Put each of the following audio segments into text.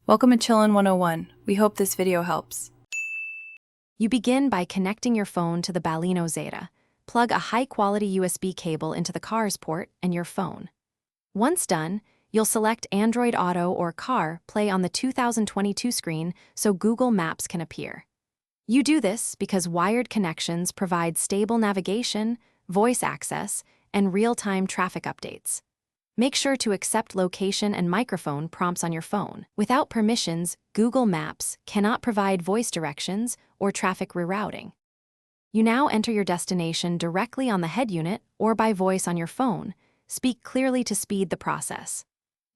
Welcome to Chillin' 101. We hope this video helps. You begin by connecting your phone to the Baleno Zeta. Plug a high-quality USB cable into the car's port and your phone. Once done, you'll select Android Auto or Car Play on the 2022 screen so Google Maps can appear. You do this because wired connections provide stable navigation, voice access, and real-time traffic updates. Make sure to accept location and microphone prompts on your phone. Without permissions, Google Maps cannot provide voice directions or traffic rerouting. You now enter your destination directly on the head unit or by voice on your phone. Speak clearly to speed the process.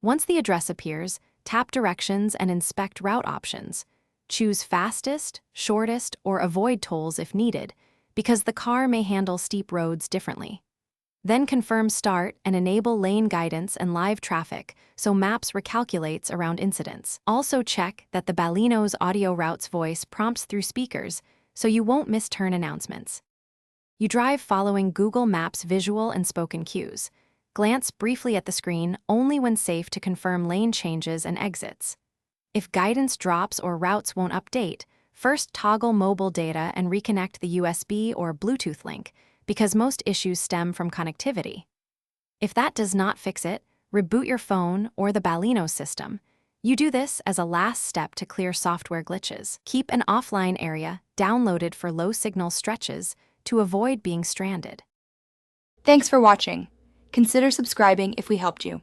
Once the address appears, tap directions and inspect route options. Choose fastest, shortest, or avoid tolls if needed, because the car may handle steep roads differently. Then confirm start and enable lane guidance and live traffic so Maps recalculates around incidents. Also check that the Baleno's audio route's voice prompts through speakers so you won't miss turn announcements. You drive following Google Maps visual and spoken cues. Glance briefly at the screen only when safe to confirm lane changes and exits. If guidance drops or routes won't update, first toggle mobile data and reconnect the USB or Bluetooth link, because most issues stem from connectivity. If that does not fix it, reboot your phone or the Baleno system. You do this as a last step to clear software glitches. Keep an offline area downloaded for low-signal stretches to avoid being stranded. Thanks for watching. Consider subscribing if we helped you.